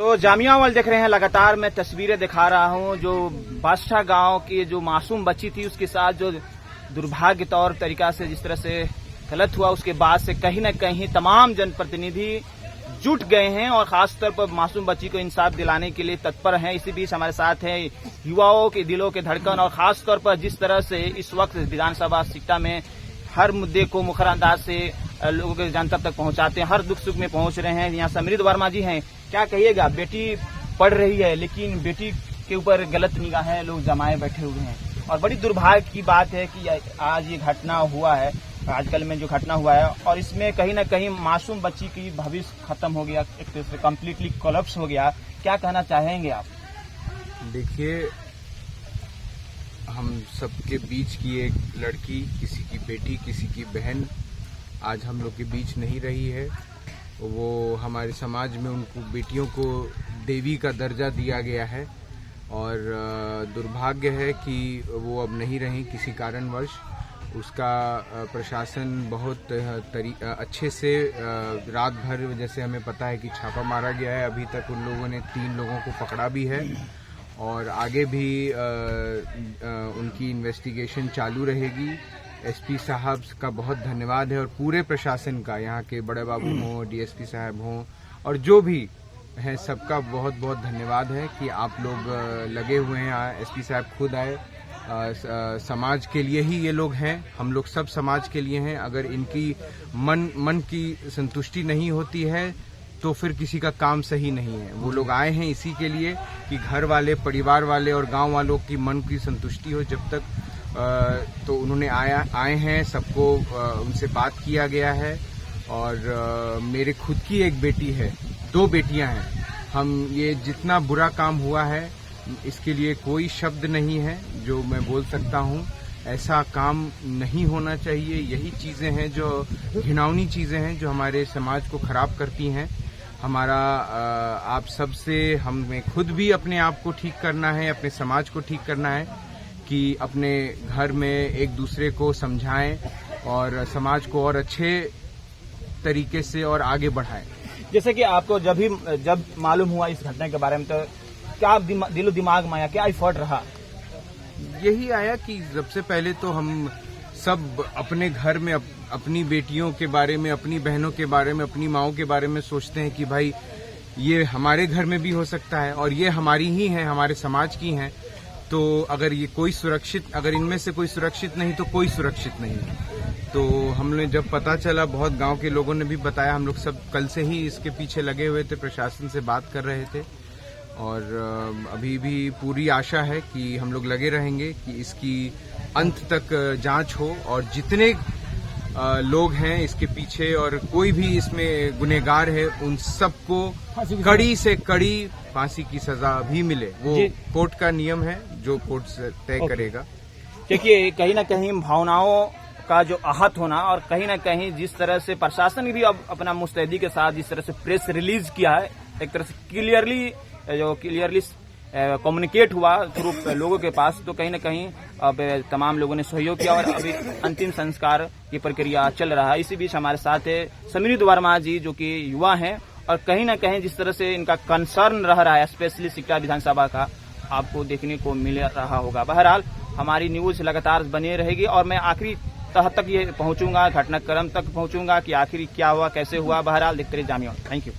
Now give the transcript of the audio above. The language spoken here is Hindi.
तो जामिया वाल देख रहे हैं, लगातार मैं तस्वीरें दिखा रहा हूं। जो बादशाह गांव की जो मासूम बच्ची थी उसके साथ जो दुर्भाग्य तौर तरीका से जिस तरह से गलत हुआ, उसके बाद से कहीं न कहीं तमाम जनप्रतिनिधि जुट गए हैं और खासतौर पर मासूम बच्ची को इंसाफ दिलाने के लिए तत्पर हैं। इसी बीच हमारे साथ हैं युवाओं के दिलों के धड़कन, और खासतौर पर जिस तरह से इस वक्त विधानसभा सिक्टा में हर मुद्दे को मुखर अंदाज से लोगों के जनता तक पहुंचाते हैं, हर दुख सुख में पहुंच रहे हैं। यहाँ समृद्ध वर्मा जी हैं, क्या कहिएगा? बेटी पढ़ रही है लेकिन बेटी के ऊपर गलत निगाहें लोग जमाए बैठे हुए हैं, और बड़ी दुर्भाग्य की बात है कि आज ये घटना हुआ है, आजकल में जो घटना हुआ है, और इसमें कहीं न कहीं मासूम बच्ची की भविष्य खत्म हो गया, एक तरह से कम्प्लीटली कोलैप्स हो गया। क्या कहना चाहेंगे आप? देखिए, हम सबके बीच की एक लड़की, किसी की बेटी, किसी की बहन आज हम लोग के बीच नहीं रही है। वो हमारे समाज में उनको, बेटियों को देवी का दर्जा दिया गया है, और दुर्भाग्य है कि वो अब नहीं रही किसी कारणवश। उसका प्रशासन बहुत अच्छे से रात भर, जैसे हमें पता है कि छापा मारा गया है, अभी तक उन लोगों ने 3 लोगों को पकड़ा भी है, और आगे भी उनकी इन्वेस्टिगेशन चालू रहेगी। एसपी साहब का बहुत धन्यवाद है, और पूरे प्रशासन का, यहाँ के बड़े बाबू हों, डीएसपी साहब हों, और जो भी हैं सबका बहुत बहुत धन्यवाद है कि आप लोग लगे हुए हैं। एसपी साहब खुद आए, समाज के लिए ही ये लोग हैं, हम लोग सब समाज के लिए हैं। अगर इनकी मन की संतुष्टि नहीं होती है तो फिर किसी का काम सही नहीं है। वो लोग आए हैं इसी के लिए कि घर वाले, परिवार वाले और गांव वालों की मन की संतुष्टि हो। जब तक तो उन्होंने आए हैं, सबको उनसे बात किया गया है, और मेरे खुद की एक बेटी है, 2 बेटियां हैं। हम ये जितना बुरा काम हुआ है, इसके लिए कोई शब्द नहीं है जो मैं बोल सकता हूँ। ऐसा काम नहीं होना चाहिए। यही चीजें हैं जो घिनौनी चीजें हैं जो हमारे समाज को खराब करती हैं। हमारा आप सबसे, हमें खुद भी अपने आप को ठीक करना है, अपने समाज को ठीक करना है कि अपने घर में एक दूसरे को समझाएं और समाज को और अच्छे तरीके से और आगे बढ़ाएं। जैसे कि आपको जब मालूम हुआ इस घटना के बारे में, तो क्या दिलो दिमाग में आया, क्या एफर्ट रहा? यही आया कि सबसे पहले तो हम सब अपने घर में अपनी बेटियों के बारे में, अपनी बहनों के बारे में, अपनी माओं के बारे में सोचते हैं कि भाई ये हमारे घर में भी हो सकता है, और ये हमारी ही हैं, हमारे समाज की हैं। तो अगर ये कोई सुरक्षित, अगर इनमें से कोई सुरक्षित नहीं तो कोई सुरक्षित नहीं है। तो हमने जब पता चला, बहुत गांव के लोगों ने भी बताया, हम लोग सब कल से ही इसके पीछे लगे हुए थे, प्रशासन से बात कर रहे थे, और अभी भी पूरी आशा है कि हम लोग लगे रहेंगे कि इसकी अंत तक जांच हो, और जितने लोग हैं इसके पीछे और कोई भी इसमें गुनहगार है, उन सबको कड़ी से कड़ी फांसी की सजा भी मिले। वो कोर्ट का नियम है जो कोर्ट तय करेगा। देखिए, कहीं ना कहीं भावनाओं का जो आहत होना, और कहीं ना कहीं जिस तरह से प्रशासन ने भी अब अपना मुस्तैदी के साथ जिस तरह से प्रेस रिलीज किया है, एक तरह से क्लियरली कम्युनिकेट हुआ थ्रू लोगों के पास, तो कहीं ना कहीं अब तमाम लोगों ने सहयोग किया, और अभी अंतिम संस्कार की प्रक्रिया चल रहा है। इसी बीच हमारे साथ है समृद्ध वर्मा जी, जो कि युवा हैं, और कहीं ना कहीं जिस तरह से इनका कंसर्न रह रहा है, स्पेशली सिक्टा विधानसभा का, आपको देखने को मिल रहा होगा। बहरहाल हमारी न्यूज लगातार बनी रहेगी, और मैं आखिरी तह तक ये पहुंचूंगा, घटनाक्रम तक पहुंचूंगा कि आखिर क्या हुआ, कैसे हुआ। बहरहाल देखते रहिए जामिया। Thank you.